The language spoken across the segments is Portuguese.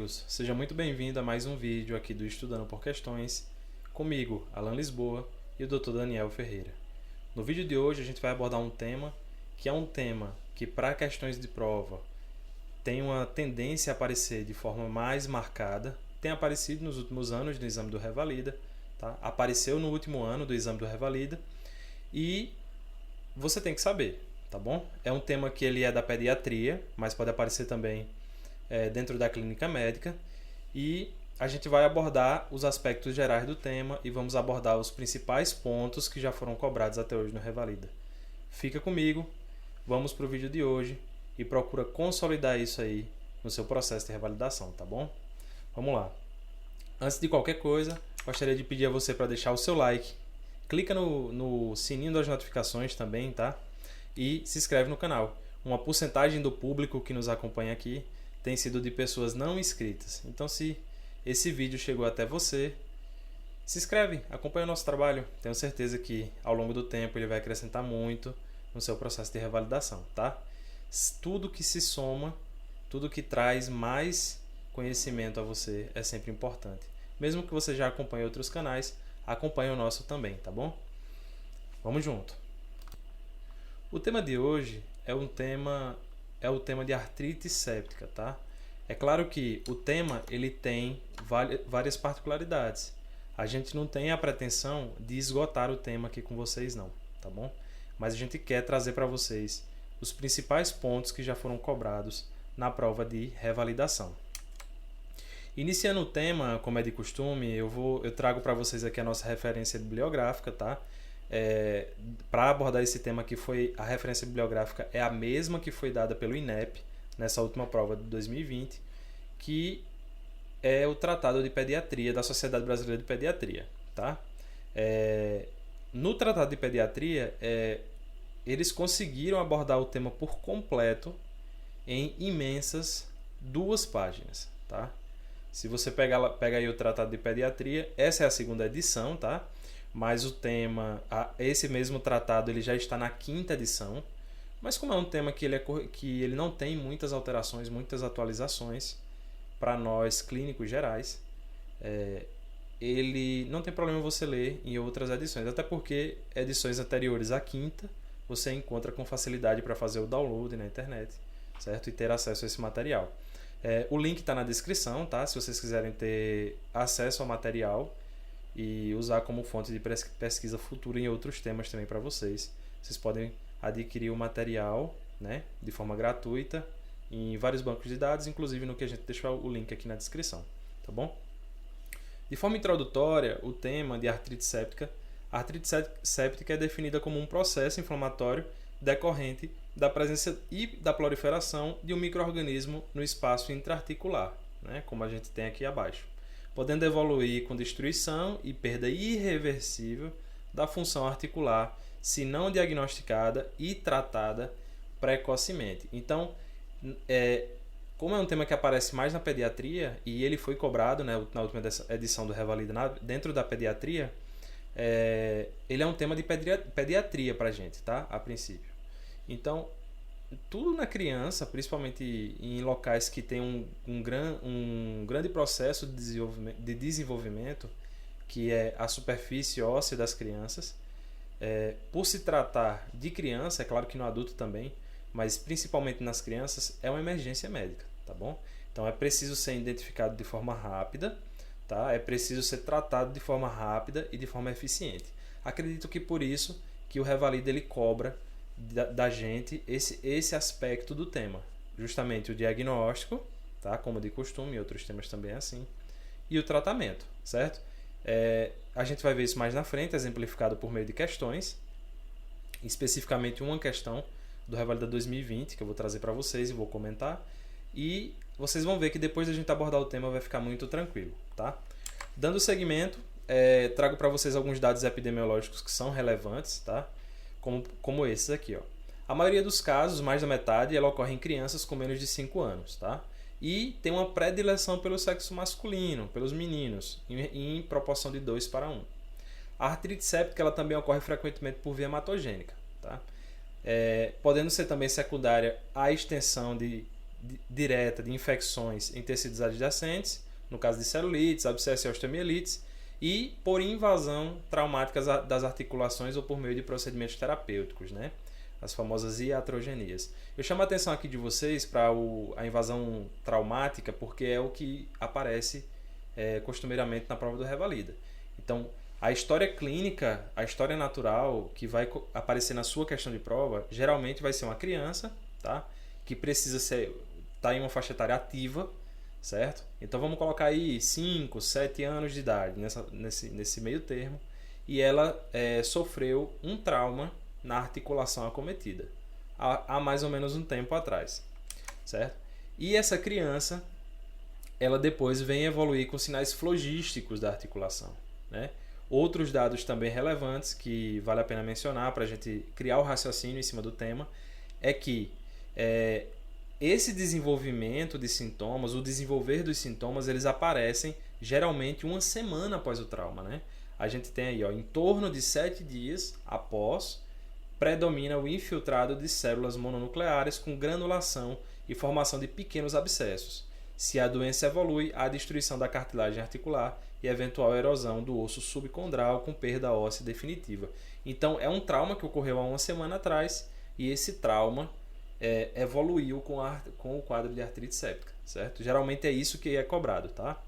amigos, seja muito bem-vindo a mais um vídeo aqui do Estudando por Questões, comigo, Alan Lisboa e o Dr. Daniel Ferreira. No vídeo de hoje a gente vai abordar um tema que para questões de prova tem uma tendência a aparecer de forma mais marcada, tem aparecido nos últimos anos do exame do Revalida, tá? Apareceu no último ano do exame do Revalida e você tem que saber, tá bom? É um tema que ele é da pediatria, mas pode aparecer também dentro da clínica médica, e a gente vai abordar os aspectos gerais do tema e vamos abordar os principais pontos que já foram cobrados até hoje no Revalida. Fica comigo, vamos para o vídeo de hoje e procura consolidar isso aí no seu processo de revalidação, tá bom? Vamos lá. Antes de qualquer coisa, gostaria de pedir a você para deixar o seu like, clica no sininho das notificações também, tá? E se inscreve no canal. Uma porcentagem do público que nos acompanha aqui tem sido de pessoas não inscritas. Então, se esse vídeo chegou até você, se inscreve, acompanha o nosso trabalho. Tenho certeza que ao longo do tempo ele vai acrescentar muito no seu processo de revalidação, tá? Tudo que se soma, tudo que traz mais conhecimento a você é sempre importante. Mesmo que você já acompanhe outros canais, acompanhe o nosso também, tá bom? Vamos junto. O tema de hoje é o tema de artrite séptica, tá? É claro que o tema ele tem várias particularidades. A gente não tem a pretensão de esgotar o tema aqui com vocês não, tá bom? Mas a gente quer trazer para vocês os principais pontos que já foram cobrados na prova de revalidação. Iniciando o tema, como é de costume, eu trago para vocês aqui a nossa referência bibliográfica, tá? Para abordar esse tema aqui, a referência bibliográfica é a mesma que foi dada pelo INEP nessa última prova de 2020, que é o Tratado de Pediatria da Sociedade Brasileira de Pediatria, tá? No Tratado de Pediatria, eles conseguiram abordar o tema por completo em imensas 2 páginas, tá? Se você pega aí o Tratado de Pediatria, essa é a 2ª edição, tá? Mas o tema, esse mesmo tratado, ele já está na 5ª edição. Mas como é um tema que ele não tem muitas alterações, muitas atualizações para nós clínicos gerais, ele não tem problema você ler em outras edições, até porque edições anteriores à 5ª você encontra com facilidade para fazer o download na internet, certo? E ter acesso a esse material. O link está na descrição, tá? Se vocês quiserem ter acesso ao material e usar como fonte de pesquisa futura em outros temas também para vocês. Vocês podem adquirir o material, né, de forma gratuita em vários bancos de dados, inclusive no que a gente deixou o link aqui na descrição, tá bom? De forma introdutória, o tema de artrite séptica. A artrite séptica é definida como um processo inflamatório decorrente da presença e da proliferação de um micro-organismo no espaço intraarticular, né, como a gente tem aqui abaixo, podendo evoluir com destruição e perda irreversível da função articular, se não diagnosticada e tratada precocemente. Então, como é um tema que aparece mais na pediatria, e ele foi cobrado, né, na última edição do Revalida dentro da pediatria, ele é um tema de pediatria para a gente, tá? A princípio. Então, tudo na criança, principalmente em locais que tem um grande processo de desenvolvimento, que é a superfície óssea das crianças, por se tratar de criança, é claro que no adulto também, mas principalmente nas crianças, é uma emergência médica, tá bom? Então é preciso ser identificado de forma rápida, tá? É preciso ser tratado de forma rápida e de forma eficiente. Acredito que por isso que o Revalida ele cobra da gente esse aspecto do tema, justamente o diagnóstico, tá? Como de costume, e outros temas também é assim, e o tratamento, certo? A gente vai ver isso mais na frente, exemplificado por meio de questões, especificamente uma questão do Revalida 2020, que eu vou trazer para vocês e vou comentar, e vocês vão ver que depois da gente abordar o tema vai ficar muito tranquilo, tá? Dando seguimento, trago para vocês alguns dados epidemiológicos que são relevantes, tá? Como esses aqui, ó. A maioria dos casos, mais da metade, ela ocorre em crianças com menos de 5 anos, tá? E tem uma predileção pelo sexo masculino, pelos meninos, em proporção de 2 para 1. A artrite séptica ela também ocorre frequentemente por via hematogênica, tá? Podendo ser também secundária à extensão de direta de infecções em tecidos adjacentes, no caso de celulites, abscessos e osteomielites, e por invasão traumática das articulações ou por meio de procedimentos terapêuticos, né? As famosas iatrogenias. Eu chamo a atenção aqui de vocês para a invasão traumática porque é o que aparece costumeiramente na prova do Revalida. Então, a história clínica, a história natural que vai aparecer na sua questão de prova, geralmente vai ser uma criança, tá? Que precisa estar em uma faixa etária ativa, certo? Então vamos colocar aí 5, 7 anos de idade nesse meio termo, e ela sofreu um trauma na articulação acometida há mais ou menos um tempo atrás, certo? E essa criança, ela depois vem evoluir com sinais flogísticos da articulação, né? Outros dados também relevantes que vale a pena mencionar para a gente criar o raciocínio em cima do tema é que esse desenvolvimento de sintomas, o desenvolver dos sintomas, eles aparecem geralmente uma semana após o trauma, né? A gente tem aí, em torno de 7 dias após, predomina o infiltrado de células mononucleares com granulação e formação de pequenos abscessos. Se a doença evolui, há destruição da cartilagem articular e eventual erosão do osso subcondral com perda óssea definitiva. Então, é um trauma que ocorreu há uma semana atrás e esse trauma evoluiu com o quadro de artrite séptica, certo? Geralmente é isso que é cobrado, tá?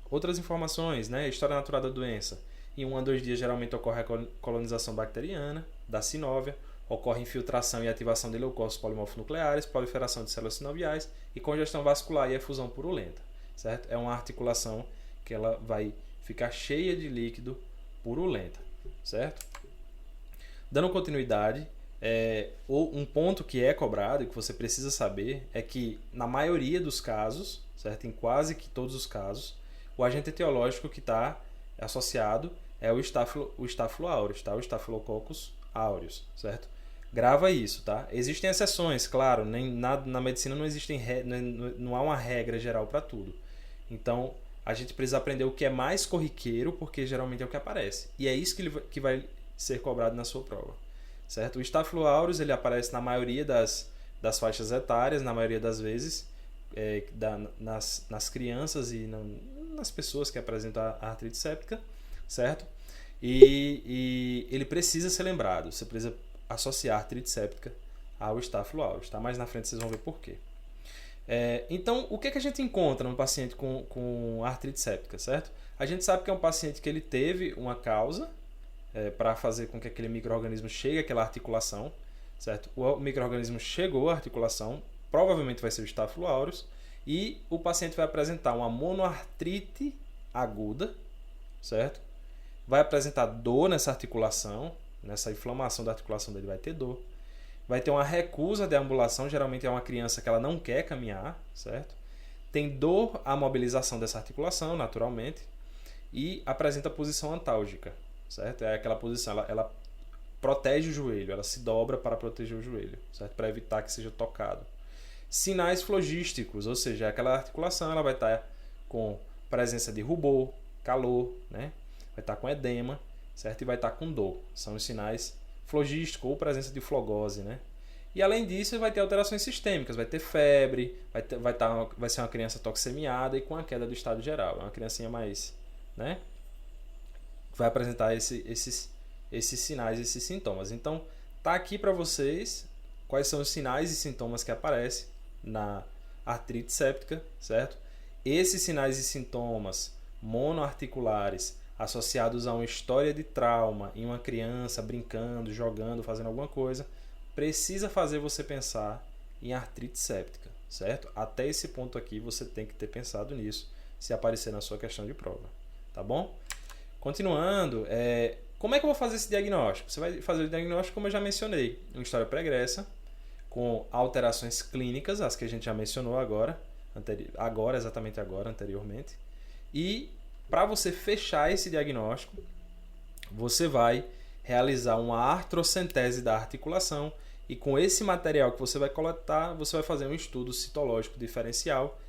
Outras informações, né? História natural da doença. Em 1 a 2 dias, geralmente ocorre a colonização bacteriana da sinóvia, ocorre infiltração e ativação de leucócitos polimorfos nucleares, proliferação de células sinoviais e congestão vascular e efusão purulenta, certo? É uma articulação que ela vai ficar cheia de líquido purulenta, certo? Dando continuidade, um ponto que é cobrado e que você precisa saber é que na maioria dos casos, certo? Em quase que todos os casos, o agente etiológico que está associado é o Staphylo aureus, tá? O Staphylococcus aureus, certo? Grava isso, tá? Existem exceções, claro, na medicina não há uma regra geral para tudo. Então, a gente precisa aprender o que é mais corriqueiro, porque geralmente é o que aparece. E é isso que vai ser cobrado na sua prova, certo? O Staphylo aureus, ele aparece na maioria das faixas etárias, na maioria das vezes, nas crianças e nas pessoas que apresentam a artrite séptica, certo? E ele precisa ser lembrado. Você precisa associar a artrite séptica ao Staphylo aureus, tá? Mais na frente vocês vão ver por quê. Então, o que a gente encontra num paciente com artrite séptica, certo? A gente sabe que é um paciente que ele teve uma causa para fazer com que aquele micro-organismo chegue àquela articulação, certo? O micro-organismo chegou à articulação, provavelmente vai ser o Staphylo aureus, e o paciente vai apresentar uma monoartrite aguda, certo? Vai apresentar dor nessa articulação, nessa inflamação da articulação dele vai ter dor. Vai ter uma recusa de ambulação, geralmente é uma criança que ela não quer caminhar, certo? Tem dor à mobilização dessa articulação, naturalmente, e apresenta posição antálgica, certo? É aquela posição, ela protege o joelho, ela se dobra para proteger o joelho, certo? Para evitar que seja tocado. Sinais flogísticos, ou seja, aquela articulação ela vai estar com presença de rubor, calor, né? Vai estar com edema, certo? E vai estar com dor. São os sinais flogísticos ou presença de flogose, né? E além disso, vai ter alterações sistêmicas, vai ter febre, vai ser uma criança toxemiada e com a queda do estado geral. É uma criancinha mais, né? Vai apresentar esses sinais, esses sintomas. Então, tá aqui para vocês quais são os sinais e sintomas que aparecem na artrite séptica, certo? Esses sinais e sintomas monoarticulares associados a uma história de trauma em uma criança brincando, jogando, fazendo alguma coisa, precisa fazer você pensar em artrite séptica, certo? Até esse ponto aqui você tem que ter pensado nisso se aparecer na sua questão de prova, tá bom? Continuando, como é que eu vou fazer esse diagnóstico? Você vai fazer o diagnóstico como eu já mencionei, uma história pregressa, com alterações clínicas, as que a gente já mencionou anteriormente. E para você fechar esse diagnóstico, você vai realizar uma artrocentese da articulação e com esse material que você vai coletar, você vai fazer um estudo citológico diferencial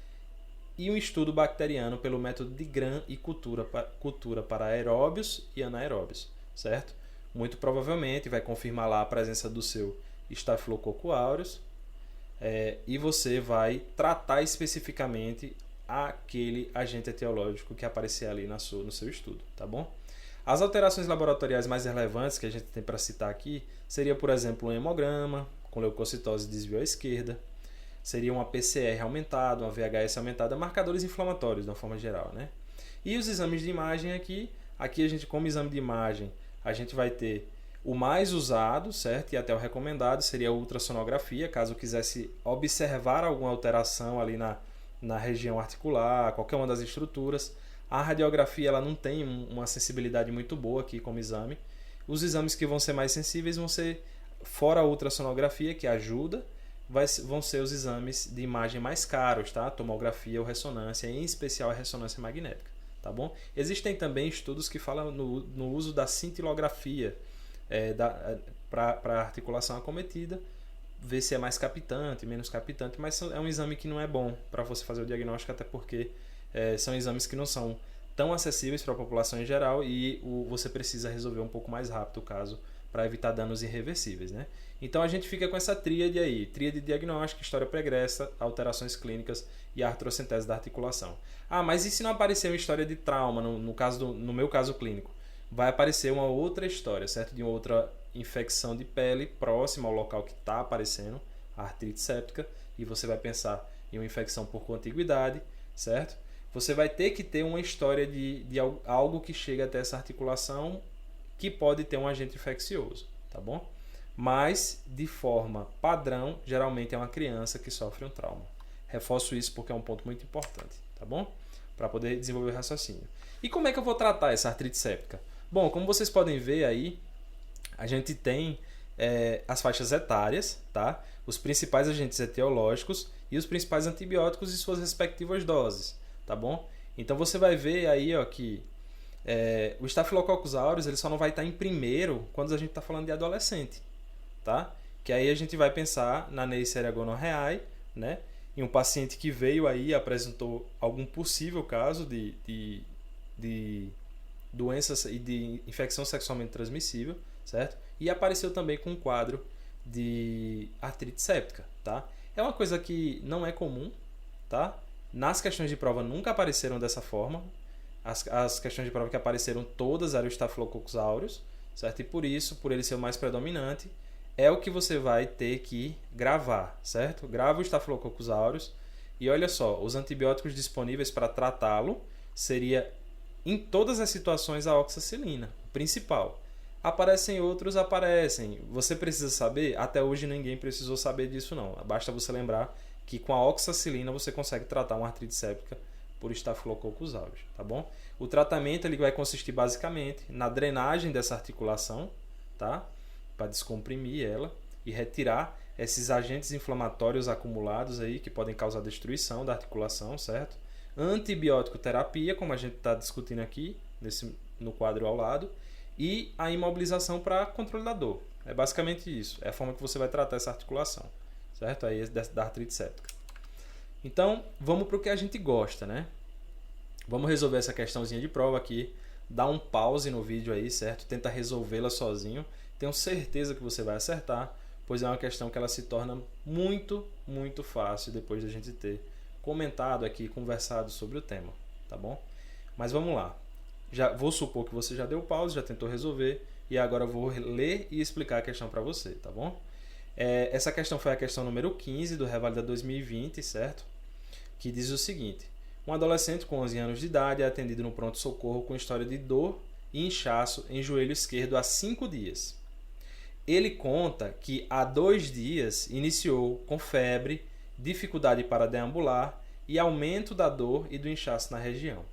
e um estudo bacteriano pelo método de Gram e cultura para aeróbios e anaeróbios, certo? Muito provavelmente vai confirmar lá a presença do seu Staphylococcus aureus, e você vai tratar especificamente aquele agente etiológico que aparecer ali no seu estudo, tá bom? As alterações laboratoriais mais relevantes que a gente tem para citar aqui seria, por exemplo, um hemograma com leucocitose de desvio à esquerda, seria uma PCR aumentada, uma VHS aumentada, marcadores inflamatórios de uma forma geral, né? E os exames de imagem aqui a gente, como exame de imagem, a gente vai ter o mais usado, certo? E até o recomendado seria a ultrassonografia, caso quisesse observar alguma alteração ali na região articular, qualquer uma das estruturas. A radiografia ela não tem uma sensibilidade muito boa aqui como exame. Os exames que vão ser mais sensíveis vão ser, fora a ultrassonografia, que ajuda, vão ser os exames de imagem mais caros, tá? Tomografia ou ressonância, em especial a ressonância magnética, tá bom? Existem também estudos que falam no uso da cintilografia para articulação acometida, ver se é mais captante, menos captante, mas é um exame que não é bom para você fazer o diagnóstico, até porque são exames que não são tão acessíveis para a população em geral e você precisa resolver um pouco mais rápido o caso para evitar danos irreversíveis, né? Então a gente fica com essa tríade aí, tríade diagnóstica, história pregressa, alterações clínicas e artrocentese da articulação. Ah, mas e se não aparecer uma história de trauma, no meu caso clínico? Vai aparecer uma outra história, certo? De uma outra infecção de pele próxima ao local que está aparecendo, a artrite séptica, e você vai pensar em uma infecção por contiguidade, certo? Você vai ter que ter uma história de algo que chega até essa articulação que pode ter um agente infeccioso, tá bom? Mas, de forma padrão, geralmente é uma criança que sofre um trauma. Reforço isso porque é um ponto muito importante, tá bom? Para poder desenvolver o raciocínio. E como é que eu vou tratar essa artrite séptica? Bom, como vocês podem ver aí, a gente tem as faixas etárias, tá? Os principais agentes etiológicos e os principais antibióticos e suas respectivas doses, tá bom? Então você vai ver aí ó, que o Staphylococcus aureus ele só não vai estar em primeiro quando a gente está falando de adolescente, tá? Que aí a gente vai pensar na Neisseria gonorrhoeae, né? Em um paciente que veio aí e apresentou algum possível caso de doenças e de infecção sexualmente transmissível, certo? E apareceu também com um quadro de artrite séptica, tá? É uma coisa que não é comum, tá? Nas questões de prova nunca apareceram dessa forma. As questões de prova que apareceram todas eram o Staphylococcus aureus, certo? E por isso, por ele ser o mais predominante, é o que você vai ter que gravar, certo? Grava o Staphylococcus aureus e olha só, os antibióticos disponíveis para tratá-lo seria em todas as situações a oxacilina, o principal. Aparecem outros, aparecem. Você precisa saber? Até hoje ninguém precisou saber disso não. Basta você lembrar que com a oxacilina você consegue tratar uma artrite séptica por Staphylococcus aureus, tá bom? O tratamento ele vai consistir basicamente na drenagem dessa articulação, tá? Para descomprimir ela e retirar esses agentes inflamatórios acumulados aí que podem causar destruição da articulação, certo? Antibiótico terapia, como a gente está discutindo aqui no quadro ao lado, e a imobilização para controle da dor. É basicamente isso. É a forma que você vai tratar essa articulação, certo? Aí da artrite séptica. Então, vamos para o que a gente gosta, né? Vamos resolver essa questãozinha de prova aqui. Dá um pause no vídeo aí, certo? Tenta resolvê-la sozinho. Tenho certeza que você vai acertar, pois é uma questão que ela se torna muito, muito fácil depois da gente ter comentado aqui, conversado sobre o tema, tá bom? Mas vamos lá. Já vou supor que você já deu pause, já tentou resolver e agora eu vou ler e explicar a questão para você, tá bom? Essa questão foi a questão número 15 do Revalida 2020, certo? Que diz o seguinte: um adolescente com 11 anos de idade é atendido no pronto-socorro com história de dor e inchaço em joelho esquerdo há 5 dias. Ele conta que há 2 dias iniciou com febre, dificuldade para deambular e aumento da dor e do inchaço na região.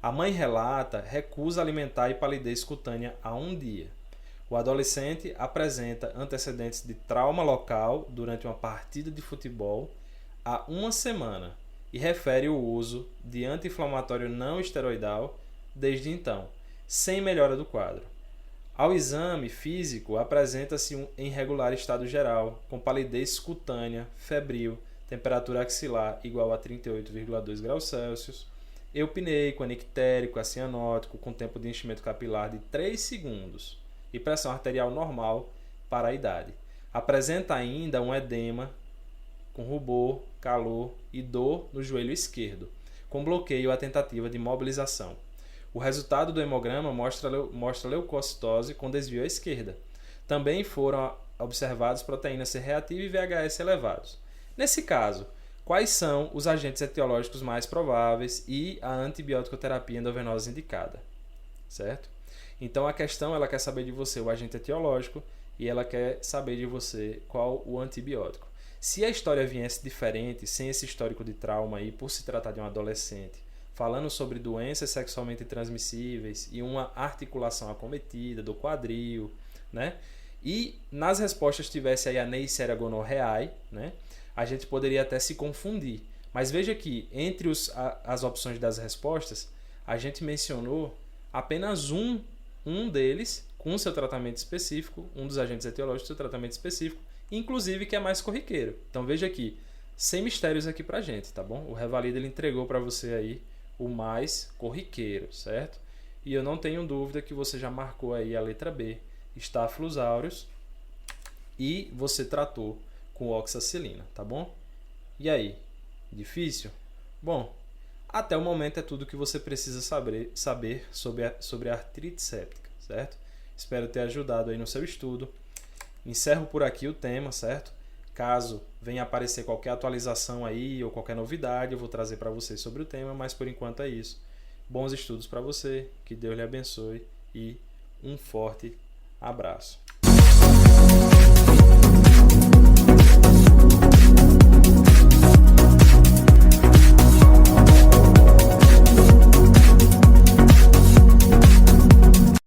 A mãe relata recusa alimentar e palidez cutânea há 1 dia. O adolescente apresenta antecedentes de trauma local durante uma partida de futebol há 1 semana e refere o uso de anti-inflamatório não esteroidal desde então, sem melhora do quadro. Ao exame físico, apresenta-se um irregular estado geral, com palidez cutânea, febril, temperatura axilar igual a 38,2 graus Celsius, eupneico, anictérico, acianótico, com tempo de enchimento capilar de 3 segundos e pressão arterial normal para a idade. Apresenta ainda um edema com rubor, calor e dor no joelho esquerdo, com bloqueio à tentativa de mobilização. O resultado do hemograma mostra leucocitose com desvio à esquerda. Também foram observados proteína C reativa e VHS elevados. Nesse caso, quais são os agentes etiológicos mais prováveis e a antibiótico-terapia endovenosa indicada? Certo? Então a questão, ela quer saber de você o agente etiológico e ela quer saber de você qual o antibiótico. Se a história viesse diferente, sem esse histórico de trauma aí, por se tratar de um adolescente, falando sobre doenças sexualmente transmissíveis e uma articulação acometida do quadril, né? E nas respostas tivesse aí a Neisseria gonorrhoeae, né? A gente poderia até se confundir. Mas veja que entre as opções das respostas, a gente mencionou apenas um deles com seu tratamento específico, um dos agentes etiológicos seu tratamento específico, inclusive que é mais corriqueiro. Então veja aqui, sem mistérios aqui pra gente, tá bom? O Revalida ele entregou para você aí o mais corriqueiro, certo? E eu não tenho dúvida que você já marcou aí a letra B, Staphylococcus aureus, e você tratou com oxacilina, tá bom? E aí, difícil? Bom, até o momento é tudo que você precisa saber sobre a artrite séptica, certo? Espero ter ajudado aí no seu estudo. Encerro por aqui o tema, certo? Caso venha aparecer qualquer atualização aí ou qualquer novidade, eu vou trazer para vocês sobre o tema, mas por enquanto é isso. Bons estudos para você, que Deus lhe abençoe e um forte abraço.